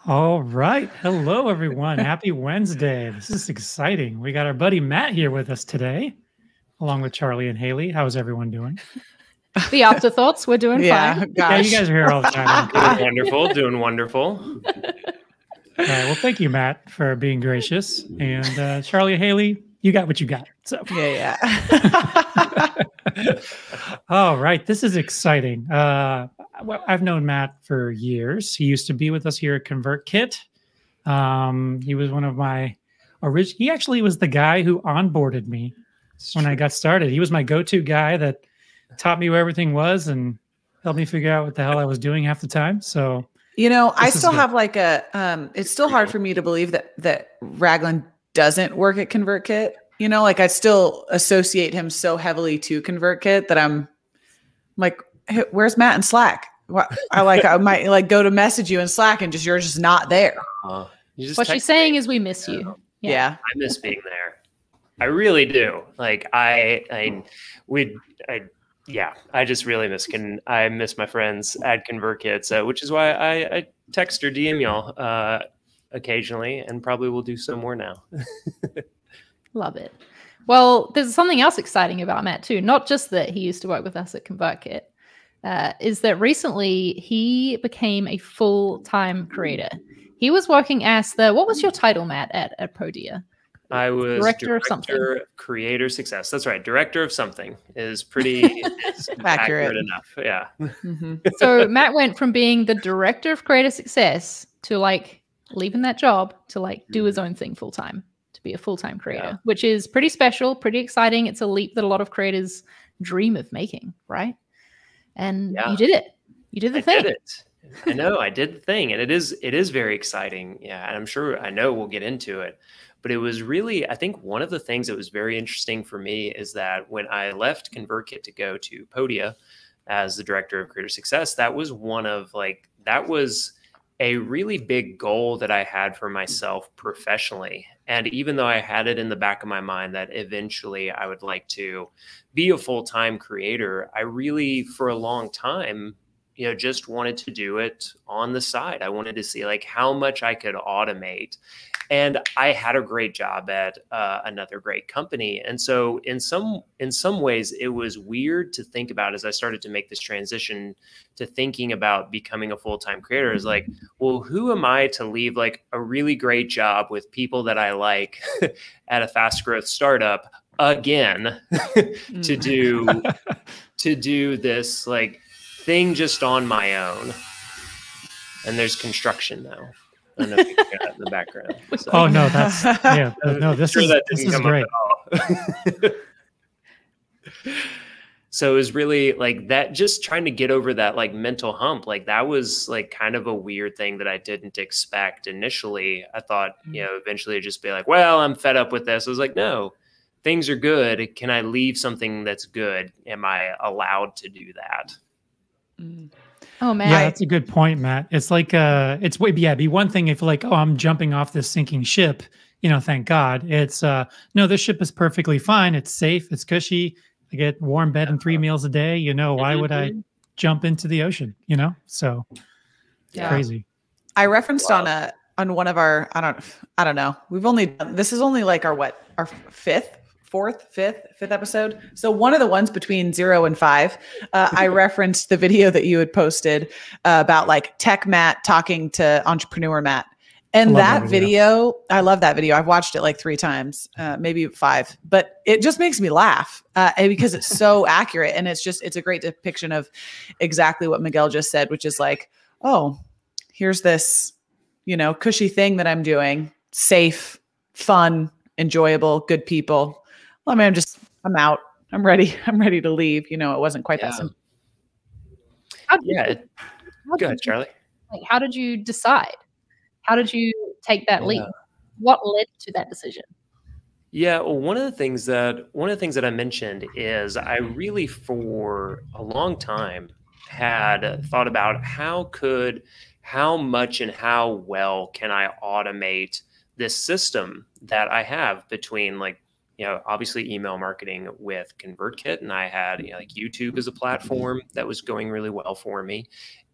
All right. Hello, everyone. Happy Wednesday. This is exciting. We got our buddy Matt here with us today, along with Charlie and Haley. How's everyone doing? The afterthoughts, we're doing fine. Gosh. Yeah, you guys are here all the time. Doing wonderful, doing wonderful. All right. Well, thank you, Matt, for being gracious. And Charlie and Haley, you got what you got. So Yeah. all right. This is exciting. Well, I've known Matt for years. He used to be with us here at ConvertKit. He was one of my original. He actually was the guy who onboarded me when I got started. He was my go-to guy that taught me where everything was and helped me figure out what the hell I was doing half the time. So, I still have like it's still hard for me to believe that Ragland doesn't work at ConvertKit. Like I still associate him so heavily to ConvertKit that I'm like, hey, where's Matt in Slack? I might like go to message you in Slack and you're just not there. What she's saying is we miss you. Yeah. I miss being there. I really do. Like I just really miss my friends at ConvertKit, which is why I text or DM y'all occasionally, and probably will do so more now. Love it. Well, there's something else exciting about Matt too. Not just that he used to work with us at ConvertKit, is that recently he became a full-time creator. He was working as what was your title, Matt, at Podia? I was director of something. Creator success. That's right. Director of something is pretty accurate enough. Yeah. Mm-hmm. So Matt went from being the director of creator success to like leaving that job to like do his own thing full time, to be a full-time creator, which is pretty special, pretty exciting. It's a leap that a lot of creators dream of making, right? And you did it. You did the thing. I did it. I know I did the thing, and it is very exciting. Yeah, and I know we'll get into it. But it was really, I think one of the things that was very interesting for me is that when I left ConvertKit to go to Podia as the director of creator success, that was that was a really big goal that I had for myself professionally. And even though I had it in the back of my mind that eventually I would like to be a full-time creator, I really, for a long time, just wanted to do it on the side. I wanted to see like how much I could automate. And I had a great job at another great company. And so in some ways, it was weird to think about as I started to make this transition to thinking about becoming a full-time creator is like, well, who am I to leave like a really great job with people that I like at a fast growth startup again to do this like thing just on my own. And there's construction now. I don't know if you can hear that in the background. So. Oh no, this is great. So it was really like that, just trying to get over that like mental hump. Like that was like kind of a weird thing that I didn't expect initially. I thought, eventually it'd just be like, well, I'm fed up with this. I was like, no, things are good. Can I leave something that's good? Am I allowed to do that? Oh man, yeah, that's a good point, Matt. It's like be one thing if like, oh, I'm jumping off this sinking ship, thank God. It's no, this ship is perfectly fine. It's safe, it's cushy. I get warm bed and 3 meals a day. Why would I jump into the ocean? So it's crazy. I referenced on one of our I don't know. This is only like our fifth episode. So one of the ones between 0 and 5, I referenced the video that you had posted about like tech Matt talking to entrepreneur Matt. And that video, I love that video. I've watched it like 3 times, maybe 5, but it just makes me laugh because it's so accurate. And it's a great depiction of exactly what Miguel just said, which is like, oh, here's this, cushy thing that I'm doing, safe, fun, enjoyable, good people. Well, I mean, I'm out. I'm ready. I'm ready to leave. It wasn't quite that simple. Go ahead, Charlie. How did you decide? How did you take that leap? What led to that decision? Yeah, well, one of the things that I mentioned is I really, for a long time, had thought about how much and how well can I automate this system that I have between like obviously email marketing with ConvertKit, and I had like YouTube as a platform that was going really well for me,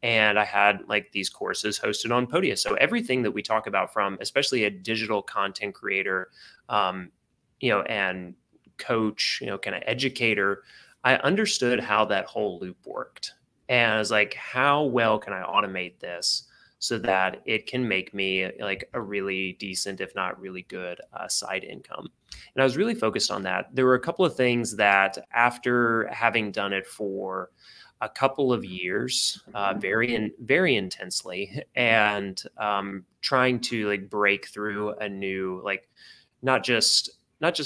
and I had like these courses hosted on Podia. So everything that we talk about, from especially a digital content creator, and coach, kind of educator, I understood how that whole loop worked, and I was like, how well can I automate this so that it can make me like a really decent, if not really good, side income. And I was really focused on that. There were a couple of things that, after having done it for a couple of years, very intensely, and trying to like break through a new, like, not just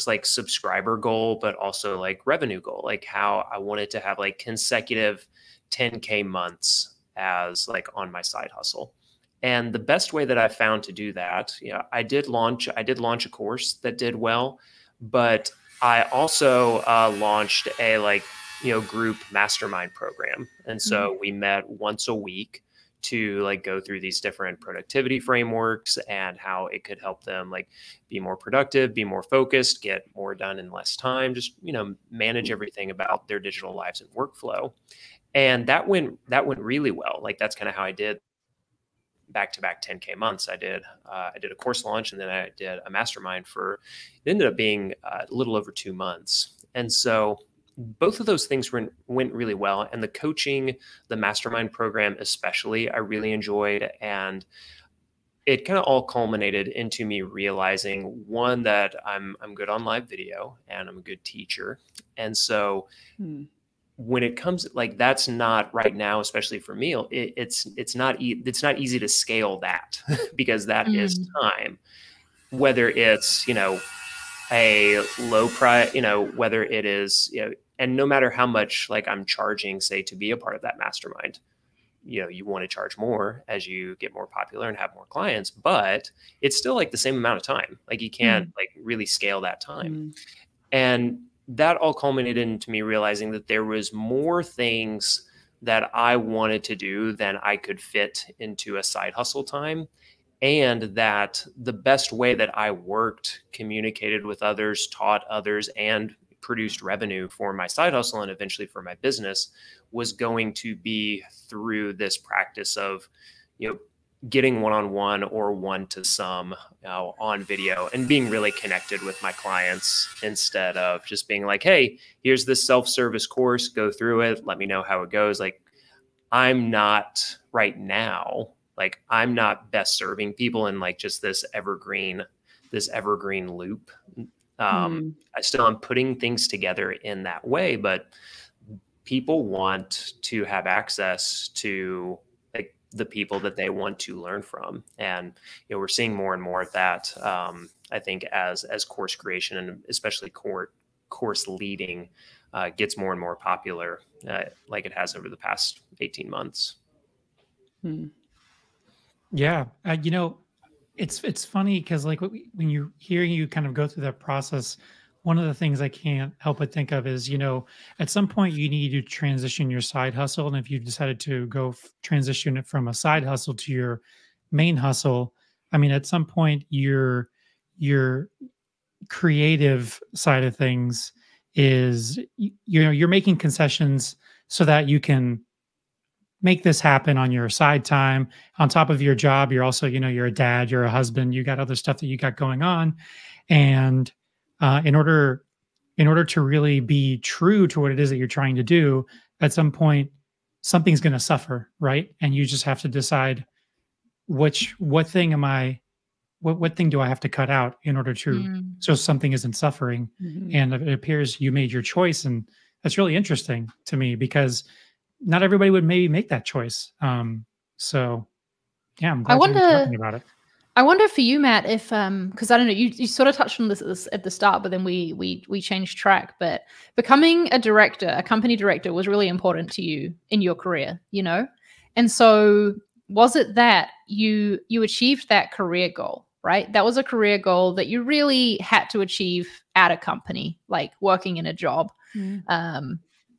like subscriber goal, but also like revenue goal, like how I wanted to have like consecutive 10K months as like on my side hustle. And the best way that I found to do that, I did launch a course that did well, but I also launched a group mastermind program. And so we met once a week to like go through these different productivity frameworks and how it could help them like be more productive, be more focused, get more done in less time, just, manage everything about their digital lives and workflow. And that went really well. Like, that's kind of how I did back-to-back 10K months. I did a course launch, and then I did a mastermind it ended up being a little over 2 months. And so both of those things went really well. And the coaching, the mastermind program especially, I really enjoyed. And it kind of all culminated into me realizing, one, that I'm good on live video and I'm a good teacher. And so when it comes, like, that's not right now, especially for me, it's not easy to scale that because that is time, whether it's, a low price, whether it is, and no matter how much like I'm charging, say, to be a part of that mastermind, you want to charge more as you get more popular and have more clients, but it's still like the same amount of time. Like, you can't like really scale that time. And that all culminated into me realizing that there was more things that I wanted to do than I could fit into a side hustle time. And that the best way that I worked, communicated with others, taught others, and produced revenue for my side hustle and eventually for my business was going to be through this practice of, getting one-on-one or one-to-some on video and being really connected with my clients, instead of just being like, hey, here's this self-service course, go through it, let me know how it goes. Like, I'm not right now, like, I'm not best serving people in like just this evergreen loop. I still am putting things together in that way, but people want to have access to like the people that they want to learn from. And, we're seeing more and more of that. I think as course creation, and especially course leading, gets more and more popular, like it has over the past 18 months. Yeah. It's funny because like when you hear you kind of go through that process, one of the things I can't help but think of is, at some point you need to transition your side hustle. And if you decided to go transition it from a side hustle to your main hustle, I mean, at some point your creative side of things is, you're making concessions so that you can make this happen on your side time. On top of your job, you're also, you're a dad, you're a husband, you got other stuff that you got going on. And in order to really be true to what it is that you're trying to do, at some point, something's going to suffer, right? And you just have to decide what thing do I have to cut out in order to, so something isn't suffering. And it appears you made your choice. And that's really interesting to me because not everybody would maybe make that choice. So yeah, I'm glad you're talking about it. I wonder for you, Matt, if because I don't know, you sort of touched on this at the start, but then we changed track. But becoming a company director, was really important to you in your career, And so was it that you achieved that career goal, right? That was a career goal that you really had to achieve at a company, like working in a job.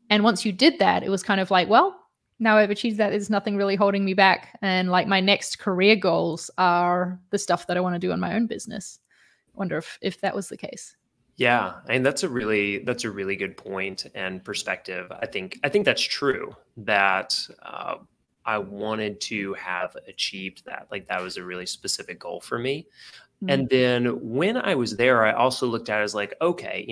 And once you did that, it was kind of like, well, now I've achieved that. There's nothing really holding me back. And like my next career goals are the stuff that I want to do in my own business. Wonder if that was the case. Yeah, and that's a really good point and perspective. I think that's true that I wanted to have achieved that. Like that was a really specific goal for me. Mm. And then when I was there, I also looked at it as like, okay,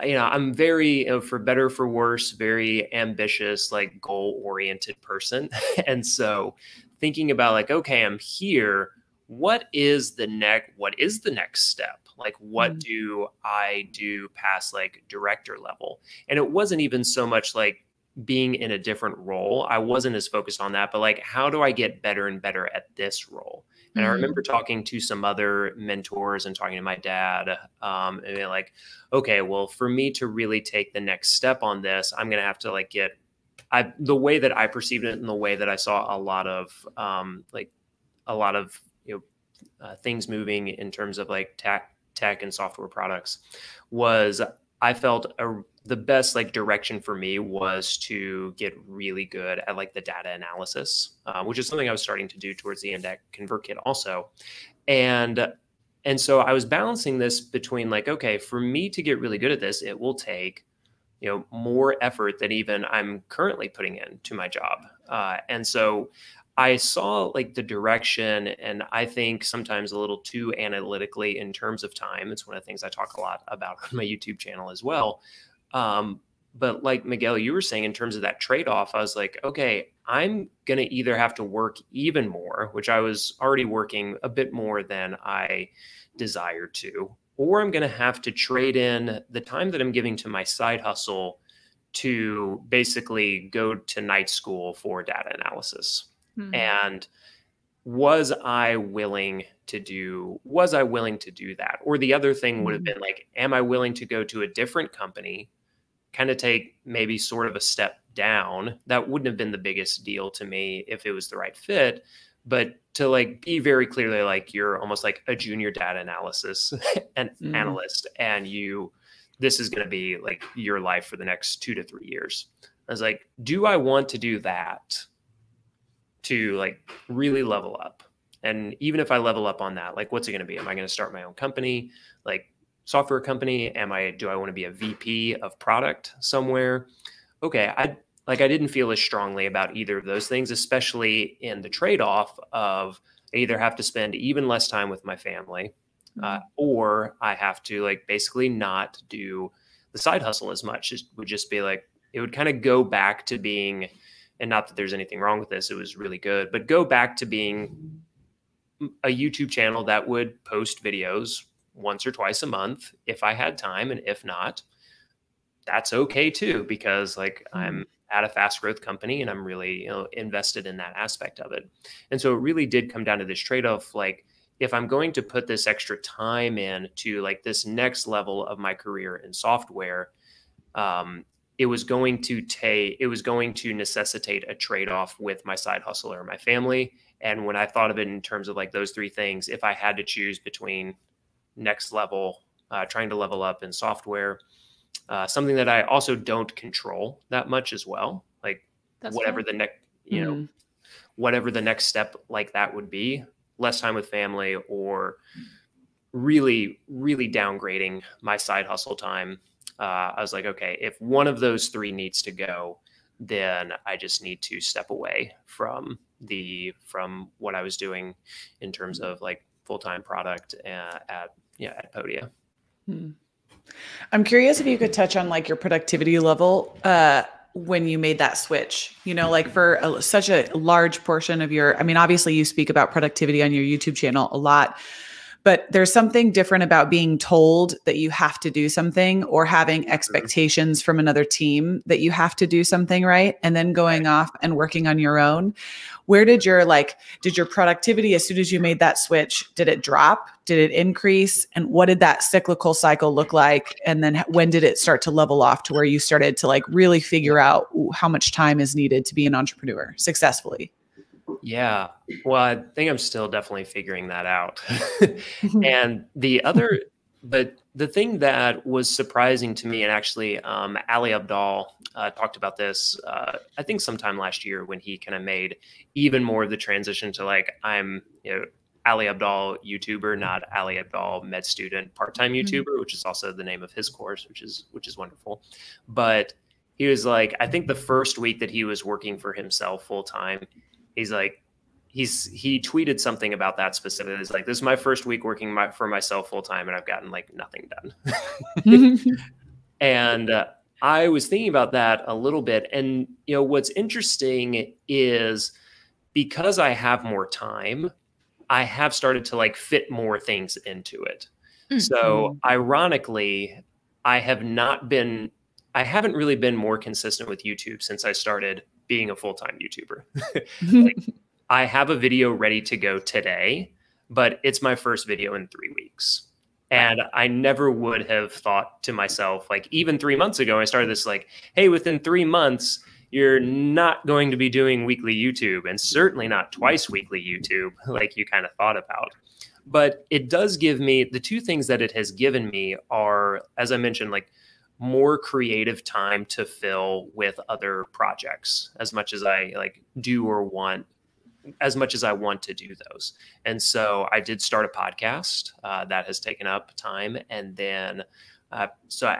I'm very, for better or for worse, very ambitious, like goal oriented person. And so thinking about like, okay, I'm here. What is the next step? Like, what Mm. do I do past like director level? And it wasn't even so much like being in a different role. I wasn't as focused on that, but like, how do I get better and better at this role? And I remember talking to some other mentors and talking to my dad, and being like, okay, well, for me to really take the next step on this, I'm going to have to like the way that I perceived it and the way that I saw a lot of, things moving in terms of like tech and software products was I felt the best like direction for me was to get really good at like the data analysis, which is something I was starting to do towards the end at ConvertKit also. And so I was balancing this between like, okay, for me to get really good at this, it will take, more effort than even I'm currently putting into my job. And so I saw like the direction, and I think sometimes a little too analytically in terms of time. It's one of the things I talk a lot about on my YouTube channel as well. But like Miguel, you were saying in terms of that trade-off, I was like, okay, I'm going to either have to work even more, which I was already working a bit more than I desired to, or I'm going to have to trade in the time that I'm giving to my side hustle to basically go to night school for data analysis. And was I willing to do that? Or the other thing would have been like, am I willing to go to a different company, kind of take maybe sort of a step down? That wouldn't have been the biggest deal to me if it was the right fit, but to like be very clearly like you're almost like a junior data analysis and analyst, and this is going to be like your life for the next 2 to 3 years. I was like, do I want to do that to like really level up? And even if I level up on that, like what's it going to be? Am I going to start my own company, like software company? Do I want to be a VP of product somewhere? Okay. I didn't feel as strongly about either of those things, especially in the trade-off of I either have to spend even less time with my family, or I have to like basically not do the side hustle as much. It would just be like, it would kind of go back to being, and not that there's anything wrong with this, it was really good, but go back to being a YouTube channel that would post videos once or twice a month if I had time. And if not, that's okay too, because like I'm at a fast growth company and I'm really, invested in that aspect of it. And so it really did come down to this trade-off. Like if I'm going to put this extra time in to like this next level of my career in software, it was going to necessitate a trade-off with my side hustle or my family. And when I thought of it in terms of like those three things, if I had to choose between next level, trying to level up in software, something that I also don't control that much as well, like whatever the next, whatever the next step like that would be, less time with family, or really, really downgrading my side hustle time. I was like, okay, if one of those three needs to go, then I just need to step away from what I was doing in terms of like full-time product at Podia. I'm curious if you could touch on like your productivity level when you made that switch, like for such a large portion of I mean, obviously you speak about productivity on your YouTube channel a lot, but there's something different about being told that you have to do something, or having expectations from another team that you have to do something, right? And then going off and working on your own. Where did your productivity, as soon as you made that switch, did it drop? Did it increase? And what did that cyclical cycle look like? And then when did it start to level off to where you started to like really figure out how much time is needed to be an entrepreneur successfully? Yeah. Well, I think I'm still definitely figuring that out. And but the thing that was surprising to me, and actually Ali Abdal talked about this, I think sometime last year, when he kind of made even more of the transition to like, I'm Ali Abdaal YouTuber, not Ali Abdaal med student part-time YouTuber, which is also the name of his course, which is wonderful. But he was like, I think the first week that he was working for himself full time, he's like, he tweeted something about that specifically. It's like, this is my first week working for myself full time, and I've gotten like nothing done. And I was thinking about that a little bit. And, you know, what's interesting is because I have more time, I have started to like fit more things into it. So ironically, I haven't really been more consistent with YouTube since I started being a full-time YouTuber. Like, I have a video ready to go today, but it's my first video in 3 weeks. And I never would have thought to myself, like even 3 months ago, I started this like, hey, within 3 months, you're not going to be doing weekly YouTube, and certainly not twice weekly YouTube like you kind of thought about. But it does give me, the two things that it has given me are, as I mentioned, like more creative time to fill with other projects as much as I like do or want, as much as I want to do those. And so I did start a podcast that has taken up time. And then, and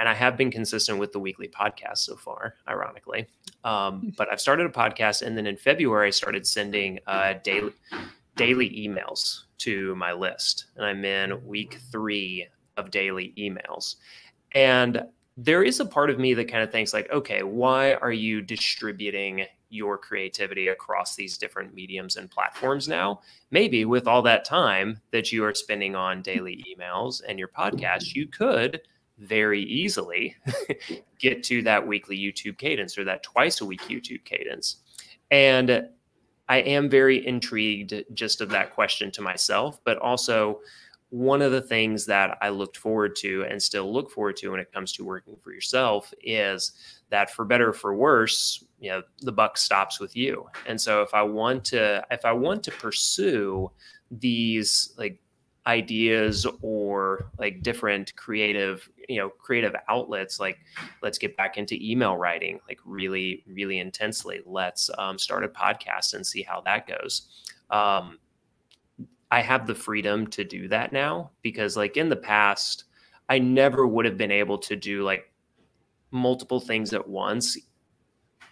I have been consistent with the weekly podcast so far, ironically. But I've started a podcast, and then in February, I started sending daily emails to my list. And I'm in week 3 of daily emails. And there is a part of me that kind of thinks like, okay, why are you distributing your creativity across these different mediums and platforms now? Maybe with all that time that you are spending on daily emails and your podcast, you could very easily get to that weekly YouTube cadence or that twice a week YouTube cadence. And I am very intrigued just of that question to myself, but also one of the things that I looked forward to and still look forward to when it comes to working for yourself is that for better or for worse, you know, the buck stops with you. And so if I want to pursue these like ideas or like different creative outlets, like let's get back into email writing, like really, really intensely. Let's start a podcast and see how that goes. I have the freedom to do that now because like in the past, I never would have been able to do like multiple things at once,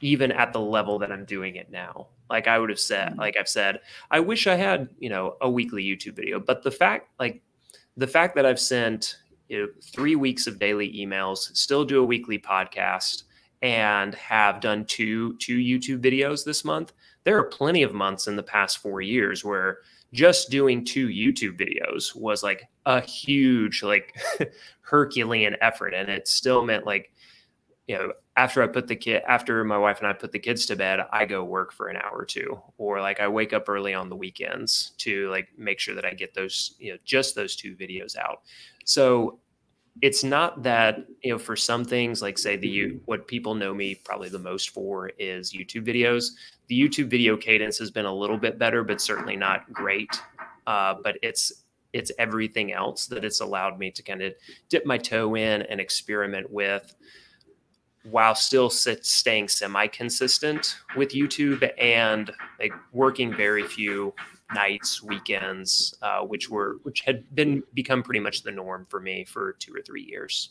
even at the level that I'm doing it now. Like I would have said, like I've said, I wish I had, you know, a weekly YouTube video, but the fact that I've sent 3 weeks of daily emails, still do a weekly podcast, and have done two YouTube videos this month. There are plenty of months in the past 4 years where just doing 2 YouTube videos was like a huge, like Herculean effort. And it still meant like, you know, after my wife and I put the kids to bed, I go work for an hour or two, or like I wake up early on the weekends to like make sure that I get those, you know, just those 2 videos out. So it's not that, you know, for some things, like say what people know me probably the most for is YouTube videos. The YouTube video cadence has been a little bit better, but certainly not great. But it's everything else that it's allowed me to kind of dip my toe in and experiment with, while still staying semi-consistent with YouTube and like working very few nights, weekends, which had become pretty much the norm for me for 2 or 3 years.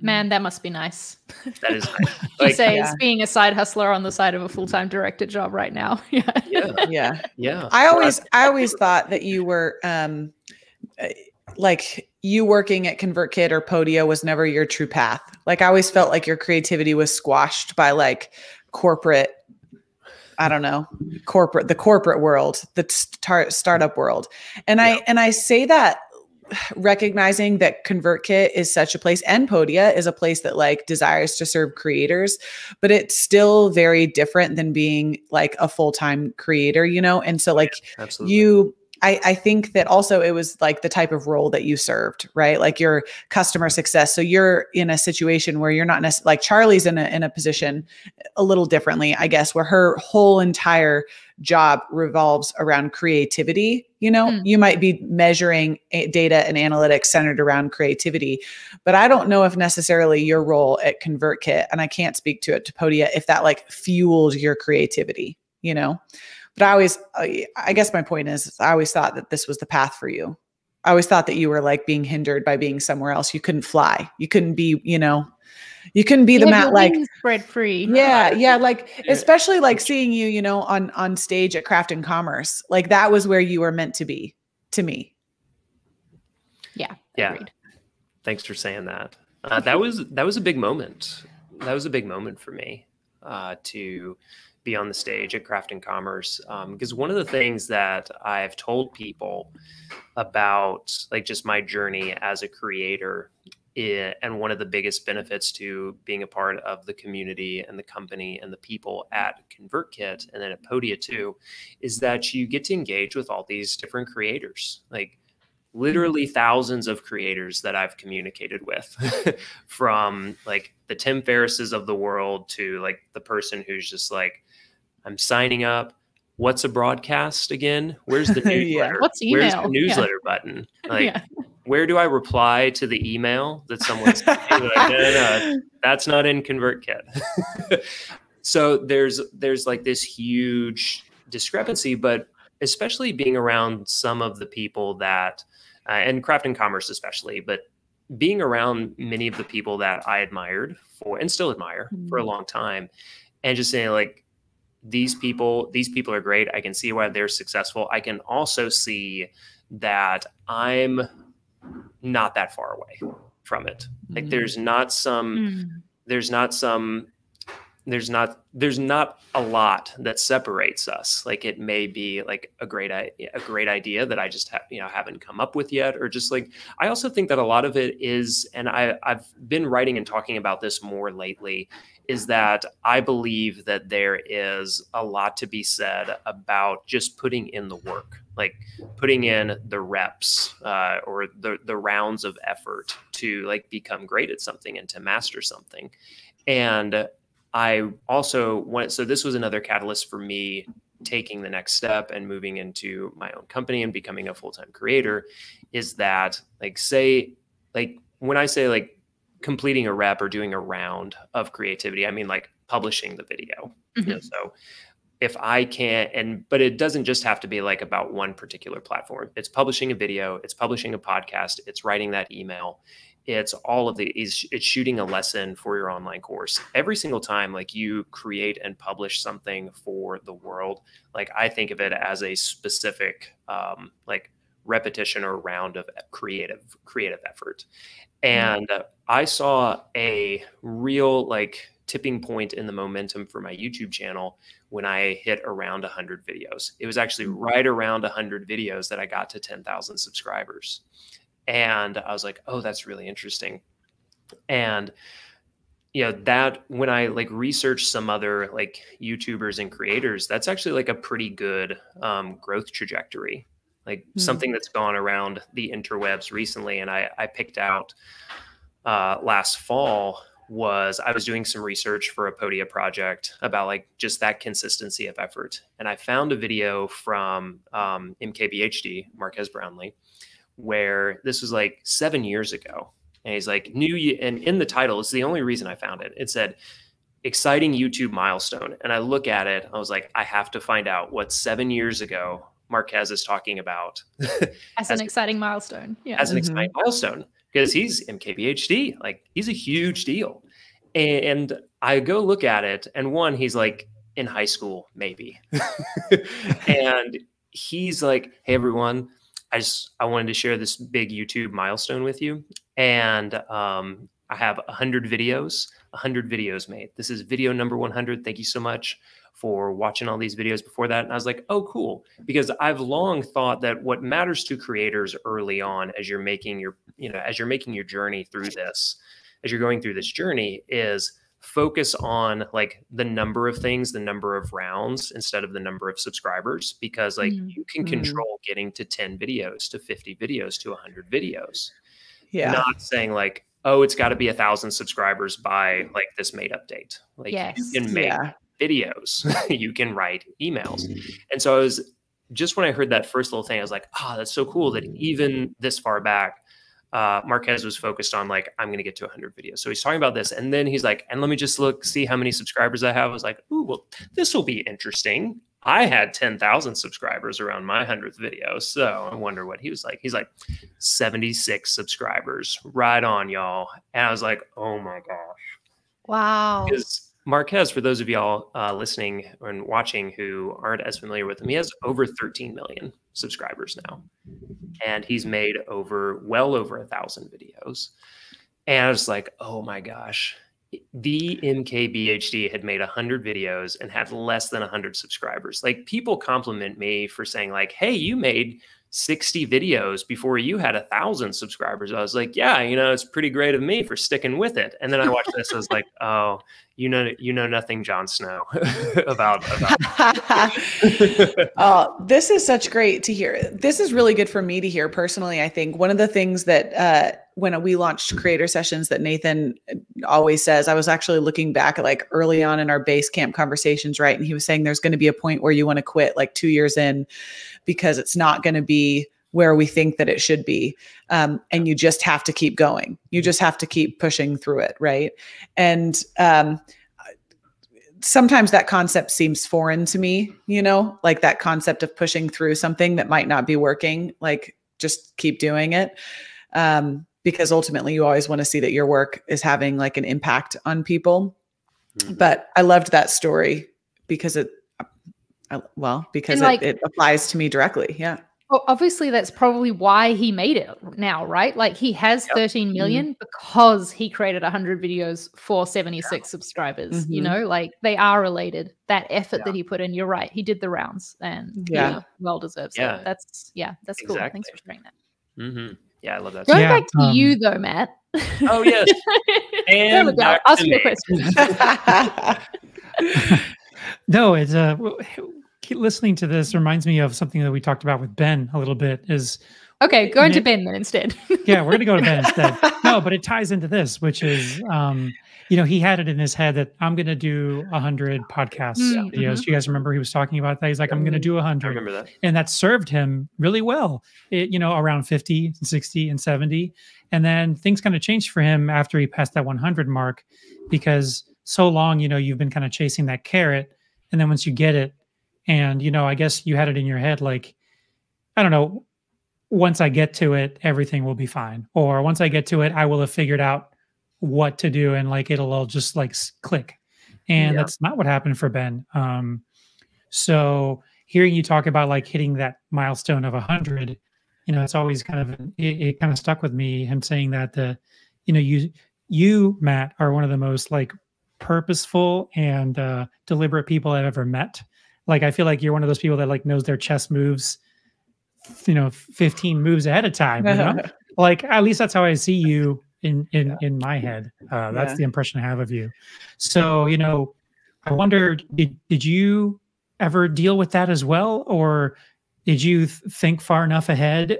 Man, that must be nice. That is nice. Like, you say it's being a side hustler on the side of a full-time director job right now. Yeah. I always thought that you were like you working at ConvertKit or Podia was never your true path. Like I always felt like your creativity was squashed by like corporate, I don't know, the corporate world, the startup world. And I say that recognizing that ConvertKit is such a place, and Podia is a place that like desires to serve creators, but it's still very different than being like a full-time creator, you know? And so like I think that also it was like the type of role that you served, right? Like your customer success. So you're in a situation where you're not necessarily like Charlie's in a position a little differently, I guess, where her whole entire job revolves around creativity. You know, you might be measuring data and analytics centered around creativity, but I don't know if necessarily your role at ConvertKit, and I can't speak to Podia, if that like fueled your creativity, you know? But I guess my point is I always thought that this was the path for you. I always thought that you were like being hindered by being somewhere else. You couldn't fly. You couldn't be, you couldn't be the Matt, like spread free. Yeah. Like, especially like seeing you, on stage at Craft and Commerce, like that was where you were meant to be to me. Yeah. Agreed. Thanks for saying that. That was a big moment. That was a big moment for me to be on the stage at Craft and Commerce. Because one of the things that I've told people about like just my journey as a creator and one of the biggest benefits to being a part of the community and the company and the people at ConvertKit and then at Podia too, is that you get to engage with all these different creators, like literally thousands of creators that I've communicated with from like the Tim Ferrisses of the world to like the person who's just like, I'm signing up. What's a broadcast again? Where's the newsletter? What's email? Where's the newsletter button? Like, where do I reply to the email that someone's like, no, that's not in ConvertKit. So there's like this huge discrepancy, but especially being around some of the people that, and Craft and Commerce especially, but being around many of the people that I admired for and still admire for a long time, and just saying like, these people are great. I can see why they're successful. I can also see that I'm not that far away from it. Like there's not a lot that separates us. Like it may be like a great idea that I just haven't come up with yet, or just like, I also think that a lot of it is, and I've been writing and talking about this more lately, is that I believe that there is a lot to be said about just putting in the work, like putting in the reps or the rounds of effort to like become great at something and to master something. And I also want, so this was another catalyst for me taking the next step and moving into my own company and becoming a full-time creator, is that like, when I say like completing a rep or doing a round of creativity, I mean like publishing the video. So if I can't, but it doesn't just have to be like about one particular platform. It's publishing a video, it's publishing a podcast, it's writing that email. It's all of it's shooting a lesson for your online course. Every single time like you create and publish something for the world, like I think of it as a specific like repetition or round of creative effort. And I saw a real like tipping point in the momentum for my YouTube channel when I hit around 100 videos. It was actually right around 100 videos that I got to 10,000 subscribers. And I was like, oh, that's really interesting. And that when I like researched some other like YouTubers and creators, that's actually like a pretty good growth trajectory. Like something that's gone around the interwebs recently. And I picked out last fall was I was doing some research for a Podia project about like just that consistency of effort. And I found a video from MKBHD, Marquez Brownlee, where this was like 7 years ago. And he's like, and in the title, it's the only reason I found it. It said, exciting YouTube milestone. And I look at it, I was like, I have to find out what 7 years ago Marquez is talking about as an exciting milestone. Yeah. As an exciting milestone, because he's MKBHD, like he's a huge deal. And I go look at it, and one, he's like in high school, maybe. And he's like, hey everyone, I wanted to share this big YouTube milestone with you. And I have 100 videos made. This is video number 100. Thank you so much for watching all these videos before that. And I was like, oh, cool. Because I've long thought that what matters to creators early on as you're making your, as you're making your journey through this, as you're going through this journey, is focus on like the number of things, the number of rounds instead of the number of subscribers, because like you can control getting to 10 videos, to 50 videos, to 100 videos. Yeah. Not saying like, oh, it's got to be 1,000 subscribers by like this made up date. Like you can make videos, you can write emails. And so I was just, when I heard that first little thing, I was like, oh, that's so cool that even this far back, Marquez was focused on like, I'm going to get to 100 videos. So he's talking about this. And then he's like, and let me just see how many subscribers I have. I was like, ooh, well, this will be interesting. I had 10,000 subscribers around my 100th video. So I wonder what he was like. He's like 76 subscribers. Right on, y'all. And I was like, oh my gosh. Wow. Because Marquez, for those of y'all listening and watching who aren't as familiar with him, he has over 13 million subscribers now. And he's made well over 1,000 videos. And I was like, oh my gosh. The MKBHD had made 100 videos and had less than 100 subscribers. Like, people compliment me for saying like, hey, you made 60 videos before you had 1,000 subscribers. I was like, yeah, it's pretty great of me for sticking with it. And then I watched this. I was like, oh, you know nothing, Jon Snow, about. Oh, this is such great to hear. This is really good for me to hear personally. I think one of the things that when we launched creator sessions that Nathan always says, I was actually looking back at like early on in our base camp conversations, right? And he was saying there's going to be a point where you want to quit like 2 years in because it's not going to be where we think that it should be. And you just have to keep going. You just have to keep pushing through it, right? And sometimes that concept seems foreign to me, like that concept of pushing through something that might not be working, like just keep doing it. Because ultimately you always want to see that your work is having like an impact on people. Mm-hmm. But I loved that story because it applies to me directly. Yeah. Well, obviously that's probably why he made it now, right? Like he has 13 million because he created 100 videos for 76 subscribers, like they are related. That effort that he put in, you're right. He did the rounds and well deserved. So that's cool. Thanks for sharing that. Mm-hmm. Yeah, I love that. Going back to you though, Matt. Oh yes. And there we go. Ask me a question. No, it's keep listening to this reminds me of something that we talked about with Ben a little bit. Okay, go into Ben then instead. Yeah, we're gonna go to Ben instead. No, but it ties into this, which is he had it in his head that I'm gonna do 100 podcast videos. Do you guys remember he was talking about that? He's like, I'm gonna do 100. I remember that. And that served him really well. Around 50 and 60 and 70. And then things kind of changed for him after he passed that 100 mark, because so long, you've been kind of chasing that carrot. And then once you get it, and, I guess you had it in your head, like, I don't know, once I get to it, everything will be fine. Or once I get to it, I will have figured out what to do and like, it'll all just like click. And that's not what happened for Ben. So hearing you talk about like hitting that milestone of 100, it's always kind of, it kind of stuck with me, him saying that you, Matt, are one of the most like purposeful and deliberate people I've ever met. Like, I feel like you're one of those people that like knows their chess moves, 15 moves ahead of time, like, at least that's how I see you in my head. That's the impression I have of you. So, I wonder, did you ever deal with that as well? Or did you think far enough ahead?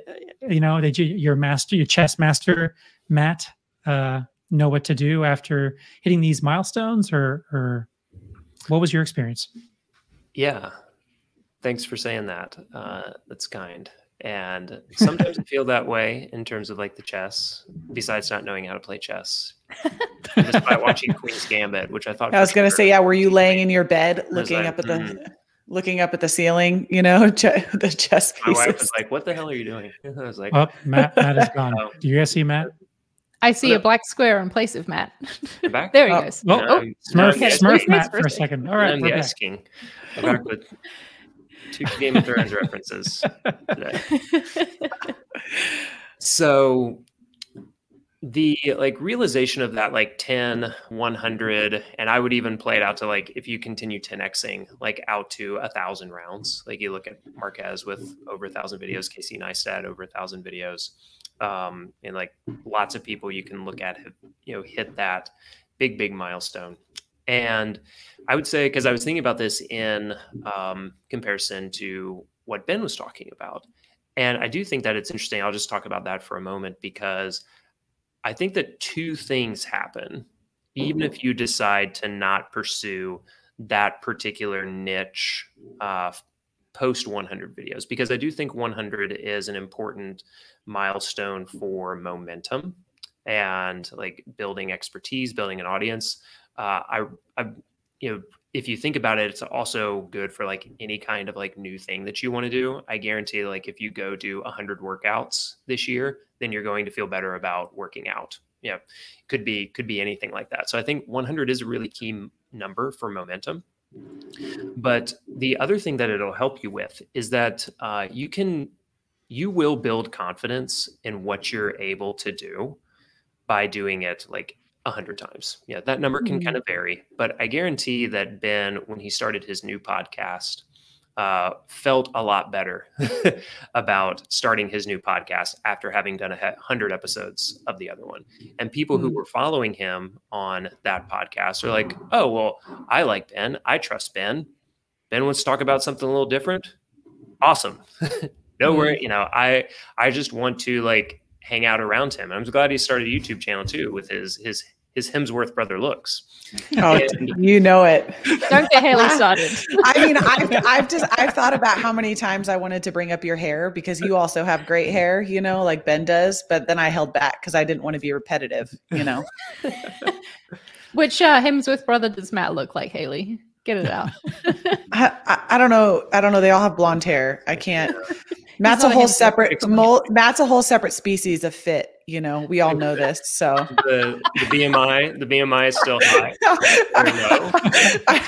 Did your chess master, Matt, know what to do after hitting these milestones, or what was your experience? Yeah. Thanks for saying that. That's kind. And sometimes I feel that way in terms of like the chess, besides not knowing how to play chess. Just by watching Queen's Gambit, which I thought I was going to say, were you laying in your bed looking up at the ceiling, the chess pieces? My wife was like, what the hell are you doing? I was like, oh, Matt is gone. Do you guys see Matt? I see a black square in place of Matt. Back? There he goes. Smurf Matt for a second. All right, I'm the Ice King. I'm back with 2 Game of Thrones references today. So the like realization of that, like 10, 100, and I would even play it out to like, if you continue 10xing, like out to 1,000 rounds. Like you look at Marquez with over 1,000 videos, Casey Neistat over 1,000 videos. And like lots of people you can look at have, hit that big milestone. And I would say, because I was thinking about this in comparison to what Ben was talking about. And I do think that it's interesting. I'll just talk about that for a moment, because I think that 2 things happen, even if you decide to not pursue that particular niche post 100 videos, because I do think 100 is an important milestone for momentum and like building expertise, building an audience. you know, if you think about it, it's also good for like any kind of like new thing that you want to do. I guarantee like if you go do 100 workouts this year, then you're going to feel better about working out. Yeah. Could be anything like that. So I think 100 is a really key number for momentum. But the other thing that it'll help you with is that you will build confidence in what you're able to do by doing it like 100 times. Yeah, that number can kind of vary, but I guarantee that Ben, when he started his new podcast, felt a lot better about starting his new podcast after having done 100 episodes of the other one. And people who were following him on that podcast are like, oh, well, I like Ben. I trust Ben. Ben wants to talk about something a little different. Awesome. Nowhere, you know, I just want to like hang out around him. I'm glad he started a YouTube channel too with his Hemsworth brother looks. Oh, you know it. Don't get Haley started. I mean, I've thought about how many times I wanted to bring up your hair because you also have great hair, you know, like Ben does. But then I held back because I didn't want to be repetitive, you know. Which Hemsworth brother does Matt look like, Haley? Get it out. I don't know. They all have blonde hair. I can't. Matt's a whole separate species of fit. You know, we all know this. So the BMI is still high. I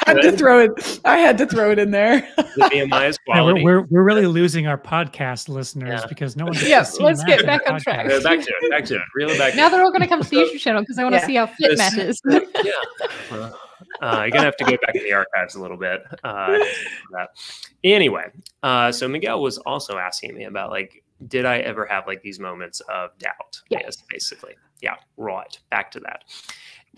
had to throw it in there. The BMI is quality. We're really losing our podcast listeners because no one. Let's get back on track. Back to it. Reel it back. Now they're all going to come to the YouTube channel because they want to see how fit Matt is. Yeah. You're gonna have to go back in the archives a little bit. Anyway, so Miguel was also asking me about like, did I ever have like these moments of doubt? Yeah. Yes, basically. Yeah, right. Back to that.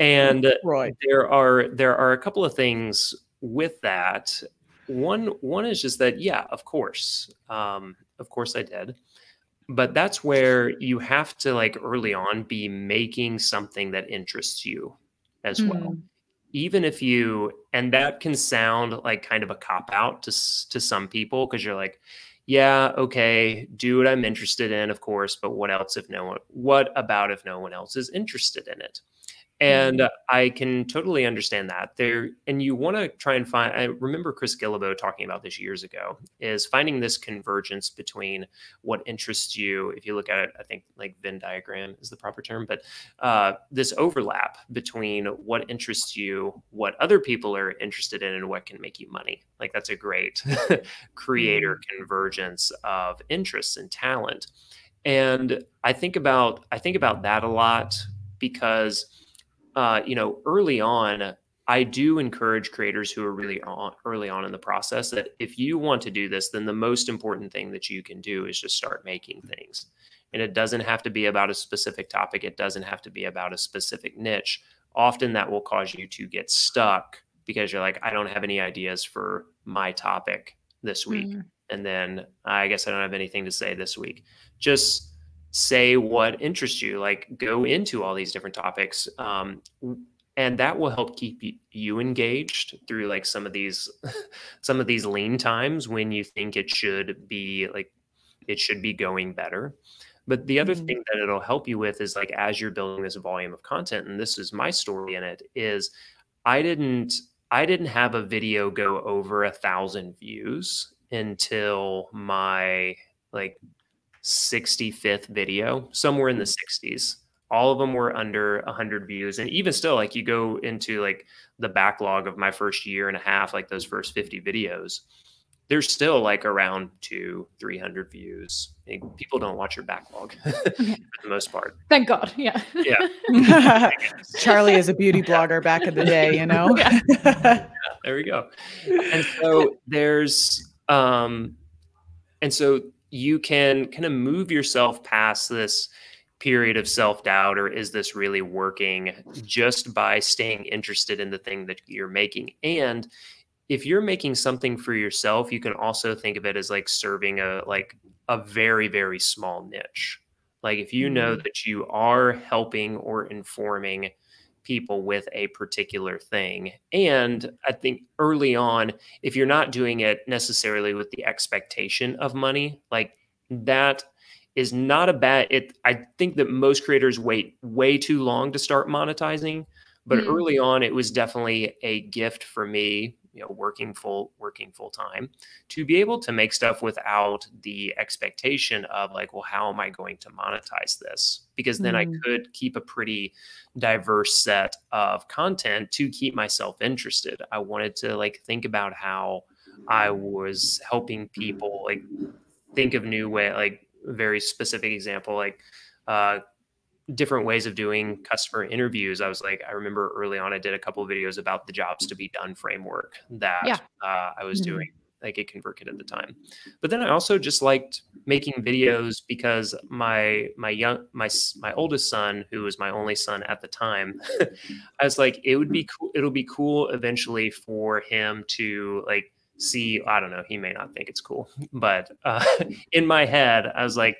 And right. there are a couple of things with that. One is just that, yeah, of course I did. But that's where you have to like early on be making something that interests you as well. Even if and that can sound like kind of a cop out to some people because you're like, yeah, okay, do what I'm interested in, of course, but what about if no one else is interested in it? And I can totally understand that there. And you want to try and find, I remember Chris Guillebeau talking about this years ago, is finding this convergence between what interests you. If you look at it, I think like Venn diagram is the proper term, but this overlap between what interests you, what other people are interested in, and what can make you money. Like that's a great creator convergence of interests and talent. And I think about that a lot because early on, I do encourage creators who are really early on in the process that if you want to do this, then the most important thing that you can do is just start making things. And it doesn't have to be about a specific topic. It doesn't have to be about a specific niche. Often that will cause you to get stuck because you're like, I don't have any ideas for my topic this week. And then I guess I don't have anything to say this week. Just say what interests you, like go into all these different topics. And that will help keep you engaged through like some of these lean times when you think it should be going better. But the other thing that it'll help you with is like, as you're building this volume of content, and this is my story in it, is I didn't have a video go over 1,000 views until my like 65th video, somewhere in the 60s. All of them were under 100 views. And even still, like you go into like the backlog of my first year and a half, like those first 50 videos, there's still like around 200-300 views. And people don't watch your backlog for the most part. Thank God. Yeah. Yeah. Charlie is a beauty blogger back in the day, you know? There we go. And so you can kind of move yourself past this period of self-doubt, or is this really working, just by staying interested in the thing that you're making. And if you're making something for yourself, you can also think of it as like serving a very, very small niche. Like if you know that you are helping or informing people with a particular thing. And I think early on, if you're not doing it necessarily with the expectation of money, like that is not a bad, I think that most creators wait way too long to start monetizing. But early on, it was definitely a gift for me, you know, working full time, to be able to make stuff without the expectation of like, well, how am I going to monetize this? Because then I could keep a pretty diverse set of content to keep myself interested. I wanted to like think about how I was helping people like think of new way, like very specific example, like different ways of doing customer interviews. I was like, I remember early on, I did a couple of videos about the jobs to be done framework that I was doing like at ConvertKit at the time. But then I also just liked making videos because my oldest son, who was my only son at the time, I was like, it would be cool. It'll be cool eventually for him to like see, I don't know, he may not think it's cool, but in my head, I was like,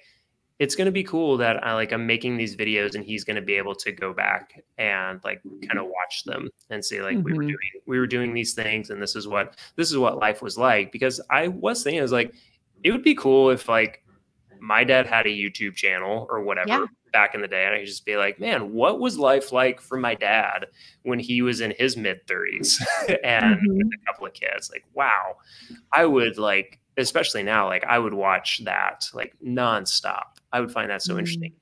it's going to be cool that I'm making these videos and he's going to be able to go back and like kind of watch them and see like we were doing these things and this is what life was like. Because I was thinking, I was like, it would be cool if like my dad had a YouTube channel or whatever back in the day, and I could just be like, man, what was life like for my dad when he was in his mid-30s and with a couple of kids? Like, wow, I would like, especially now, like I would watch that like nonstop. I would find that so interesting.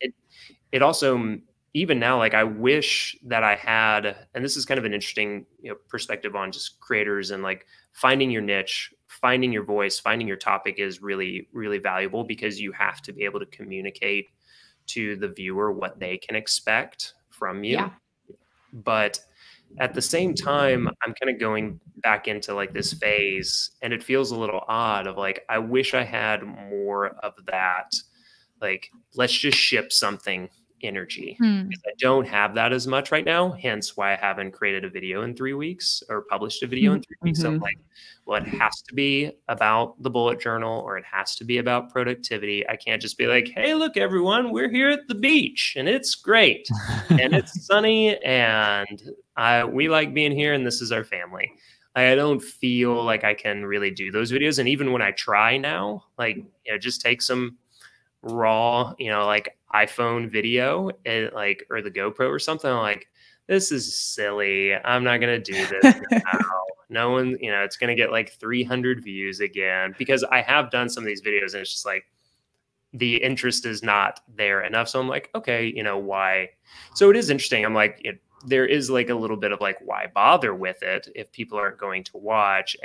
It also, even now, like I wish that I had, and this is kind of an interesting, you know, perspective on just creators and like finding your niche, finding your voice, finding your topic is really, really valuable, because you have to be able to communicate to the viewer what they can expect from you. Yeah. But at the same time, I'm kind of going back into like this phase, and it feels a little odd of like, I wish I had more of that. Like, let's just ship something energy. Because I don't have that as much right now. Hence why I haven't created a video in 3 weeks or published a video in 3 weeks. I'm like, well, it has to be about the bullet journal, or it has to be about productivity. I can't just be like, hey, look, everyone, we're here at the beach and it's great and it's sunny and we like being here and this is our family. I don't feel like I can really do those videos. And even when I try now, like, you know, just take some raw, you know, like iPhone video and like, or the GoPro or something, I'm like, this is silly. I'm not going to do this now. No one, you know, it's going to get like 300 views again, because I have done some of these videos and it's just like the interest is not there enough. So I'm like, okay, you know, why? So it is interesting. I'm like, there is like a little bit of like, why bother with it if people aren't going to watch?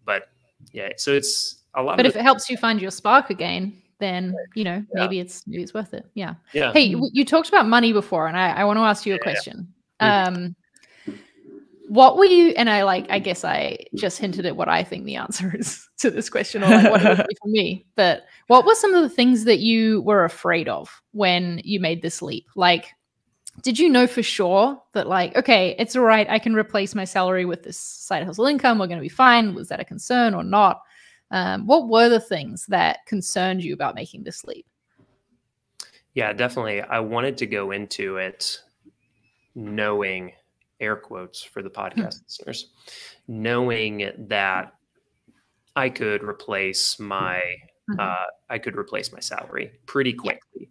But yeah, so it's a lot. But if it helps you find your spark again, then, you know, maybe it's worth it. Yeah. Hey, you talked about money before, and I want to ask you a question. What were you, and I guess I just hinted at what I think the answer is to this question, or like what it would be for me, but what were some of the things that you were afraid of when you made this leap? Like, did you know for sure that like, okay, it's all right, I can replace my salary with this side hustle income, we're going to be fine? Was that a concern or not? What were the things that concerned you about making this leap? Yeah, definitely. I wanted to go into it knowing, air quotes for the podcast listeners, knowing that I could replace my salary pretty quickly.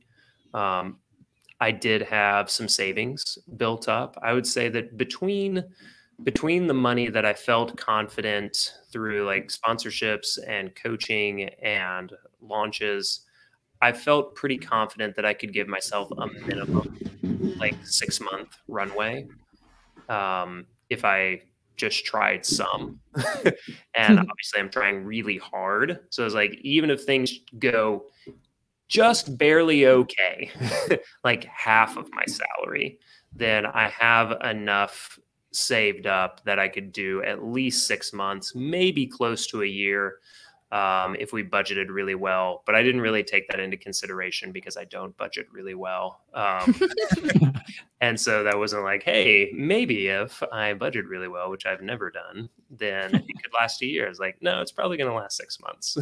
I did have some savings built up. I would say that between the money that I felt confident through like sponsorships and coaching and launches, I felt pretty confident that I could give myself a minimum like 6-month runway if I just tried some. And obviously I'm trying really hard. So it's like, even if things go just barely okay, like half of my salary, then I have enough saved up that I could do at least 6 months, maybe close to a year, if we budgeted really well. But I didn't really take that into consideration because I don't budget really well. And so that wasn't like, hey, maybe if I budget really well, which I've never done, then it could last a year. It's like, no, it's probably going to last 6 months.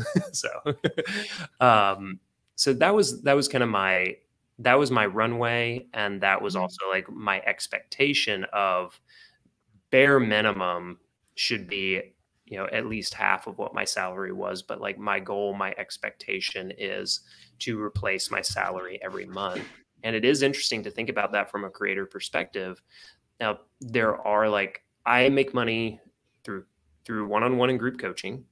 So that was kind of my runway. And that was also like my expectation of bare minimum should be, you know, at least half of what my salary was. But like my goal, my expectation is to replace my salary every month. And it is interesting to think about that from a creator perspective. Now there are like, I make money through one-on-one and group coaching,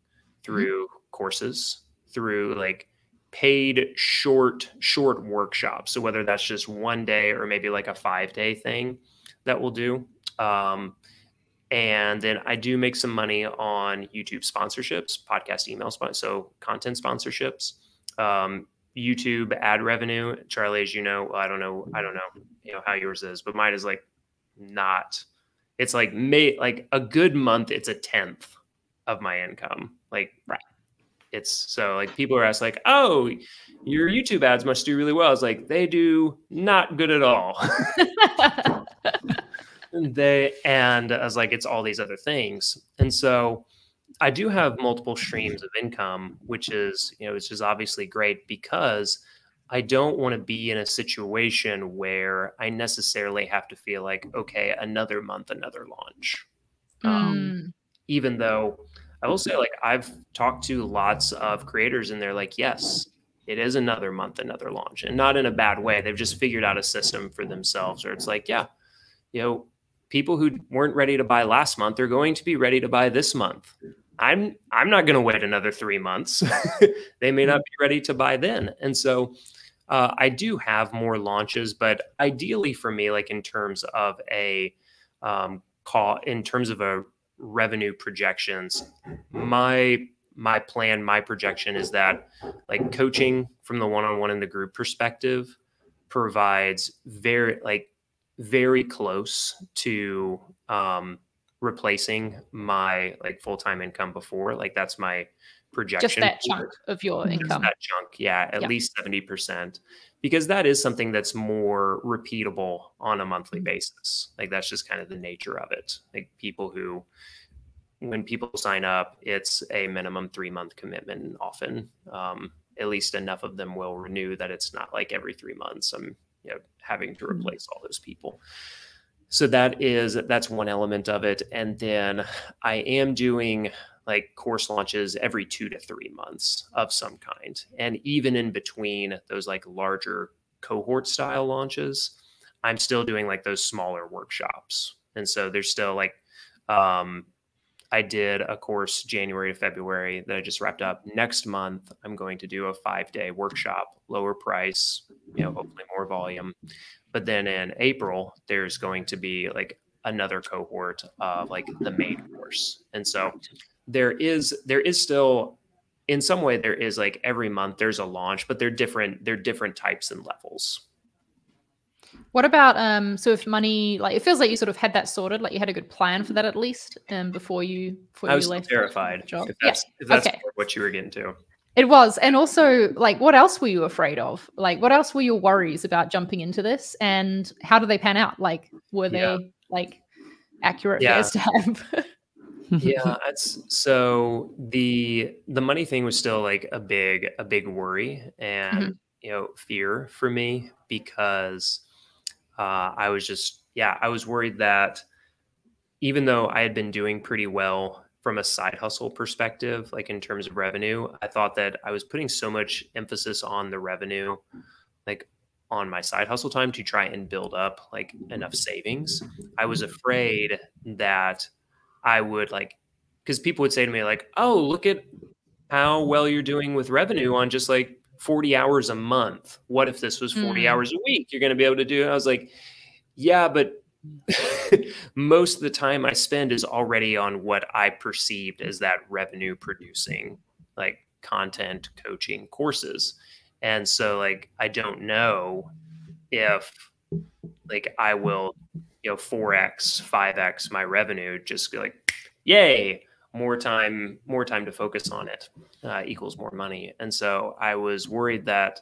through courses, through like paid short workshops. So whether that's just one day or maybe like a 5-day thing that we'll do. And then I do make some money on YouTube sponsorships, podcast email so content sponsorships, YouTube ad revenue. Charlie, as you know, I don't know, how yours is, but mine is like not. It's like like a good month, it's 1/10 of my income. Like, Right. It's so like people are asked like, oh, your YouTube ads must do really well. It's like, they do not good at all. And I was like, it's all these other things. And so I do have multiple streams of income, which is obviously great, because I don't want to be in a situation where I necessarily have to feel like, okay, another month, another launch. Even though I will say, like, I've talked to lots of creators and they're like, yes, it is another month, another launch, and not in a bad way. They've just figured out a system for themselves where it's like, yeah, people who weren't ready to buy last month are going to be ready to buy this month. I'm not going to wait another 3 months. They may not be ready to buy then. And so I do have more launches, but ideally for me, like in terms of a revenue projections, my plan, my projection is that like coaching from the one-on-one and the group perspective provides very close to replacing my like full-time income before. Like that's my projection. Just that chunk of your income. That chunk, yeah, at least 70%, because that is something that's more repeatable on a monthly basis. Like that's just kind of the nature of it. Like when people sign up, it's a minimum 3-month commitment, and often at least enough of them will renew that it's not like every 3 months I'm having to replace all those people. So that's one element of it. And then I am doing like course launches every 2 to 3 months of some kind. And even in between those like larger cohort style launches, I'm still doing like those smaller workshops. And so there's still like, I did a course January to February that I just wrapped up. Next month, I'm going to do a 5-day workshop, lower price, hopefully more volume. But then in April, there's going to be like another cohort of like the main course. And so there is still, in some way, there is like every month there's a launch, but they're different types and levels. What about so if money, like it feels like you sort of had that sorted, like you had a good plan for that at least before you I was left terrified the job. if that's okay. what you were getting to. It was. And also, like, what else were you afraid of? Like, what else were your worries about jumping into this, and how do they pan out? Like, were they like accurate fears to have? Yeah, so the money thing was still like a big worry and fear for me, because I was worried that even though I had been doing pretty well from a side hustle perspective, like in terms of revenue, I thought that I was putting so much emphasis on the revenue, like on my side hustle time, to try and build up like enough savings. I was afraid that I would because people would say to me like, oh, look at how well you're doing with revenue on just like 40 hours a month. What if this was 40 hours a week? You're going to be able to do it. I was like, yeah, but most of the time I spend is already on what I perceived as that revenue producing, like content, coaching, courses. And so like, I don't know if like I will, 4x, 5x my revenue, just be like, yay, more time to focus on it equals more money. And so I was worried that